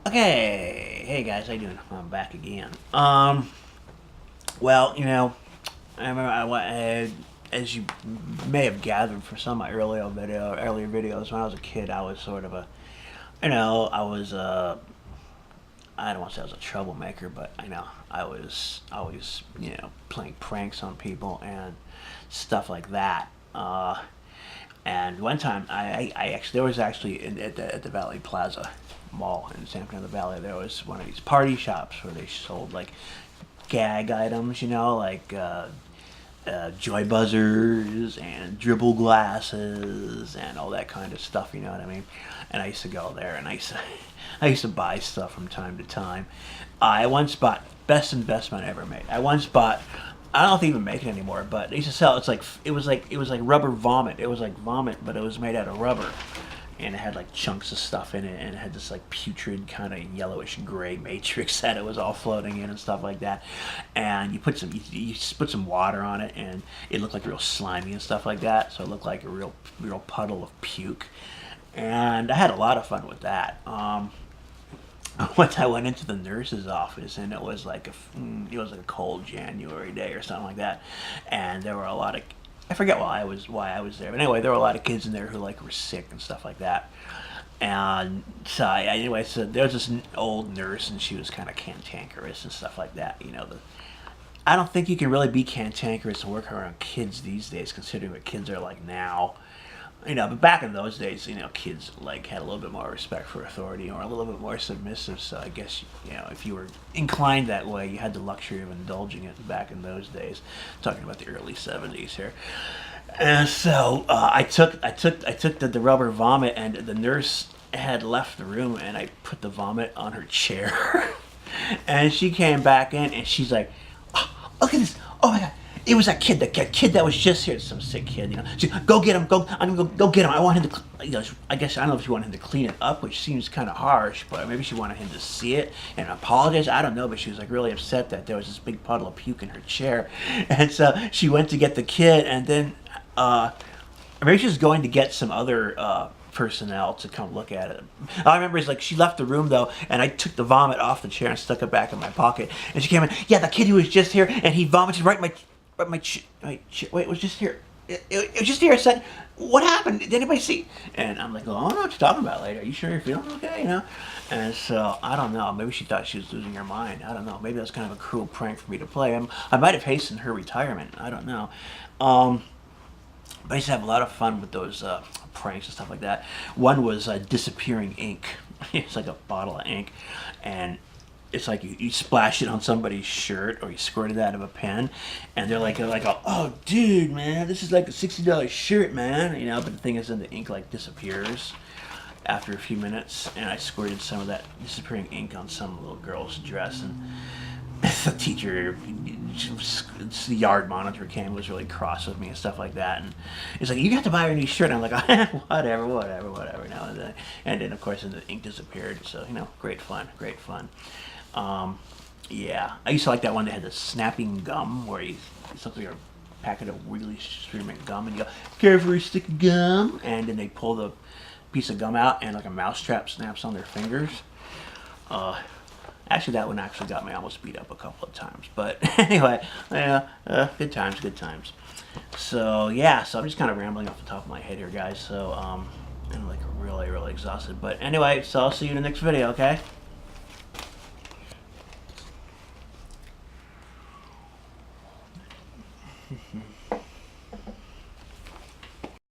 Okay, hey guys, how you doing? I'm back again. Well, I remember as you may have gathered from some of my earlier videos, when I was a kid, I was sort of I was I don't want to say I was a troublemaker, but I was always, playing pranks on people and stuff like that. And one time, I actually there was actually at the Valley Plaza Mall in San Fernando Valley. There was one of these party shops where they sold like gag items, like joy buzzers and dribble glasses and all that kind of stuff. You know what I mean? And I used to go there, and I used to buy stuff from time to time. I once bought best investment I ever made. I once bought. I don't know if they even make it anymore, but they used to sell. It was like rubber vomit. It was like vomit, but it was made out of rubber, and it had like chunks of stuff in it, and it had this like putrid kind of yellowish gray matrix that it was all floating in and stuff like that. And you just put some water on it, and it looked like real slimy and stuff like that. So it looked like a real puddle of puke, and I had a lot of fun with that. Once I went into the nurse's office, and it was like a cold January day or something like that, and there were a lot of, I forget why I was there, but anyway, there were a lot of kids in there who were sick and stuff like that. And so anyway, so there was this old nurse, and she was kind of cantankerous and stuff like that. I don't think you can really be cantankerous and work around kids these days, considering what kids are like now. But back in those days, kids had a little bit more respect for authority, or a little bit more submissive. So I guess, if you were inclined that way, you had the luxury of indulging it back in those days. Talking about the early '70s here. And so I took the rubber vomit, and the nurse had left the room, and I put the vomit on her chair, and she came back in, and she's like, "Oh, look at this! Oh my God! It was that kid, that was just here, some sick kid, She, go get him, I'm gonna go get him. I want him to, I guess, I don't know if she wanted him to clean it up, which seems kind of harsh, but maybe she wanted him to see it and apologize. I don't know, but she was really upset that there was this big puddle of puke in her chair. And so she went to get the kid, and then, maybe she was going to get some other, personnel to come look at it. All I remember is she left the room though, and I took the vomit off the chair and stuck it back in my pocket. And she came in, yeah, the kid who was just here, and he vomited right in wait, it was just here. It was just here. I said, what happened? Did anybody see? And I'm like, oh, I don't know what you're talking about, lady. Are you sure you're feeling okay? And so, I don't know. Maybe she thought she was losing her mind. I don't know. Maybe that was kind of a cruel prank for me to play. I might have hastened her retirement. I don't know. But I used to have a lot of fun with those pranks and stuff like that. One was disappearing ink. It's like a bottle of ink, and it's like you splash it on somebody's shirt, or you squirt it out of a pen, and they're like, oh, dude, man, this is like a $60 shirt, man. But the thing is, then the ink disappears after a few minutes, and I squirted some of that disappearing ink on some little girl's dress, and the teacher, the yard monitor came, was really cross with me and stuff like that, and he's like, you got to buy her a new shirt. And I'm like, whatever. And then of course the ink disappeared. So great fun. Yeah, I used to like that one that had the snapping gum, where it's like a packet of really spearmint gum, and you go, carefully stick of gum, and then they pull the piece of gum out, and like a mousetrap snaps on their fingers. Actually, that one actually got me almost beat up a couple of times. But anyway, good times. So yeah, so I'm just kind of rambling off the top of my head here, guys. So I'm really exhausted. But anyway, so I'll see you in the next video, okay?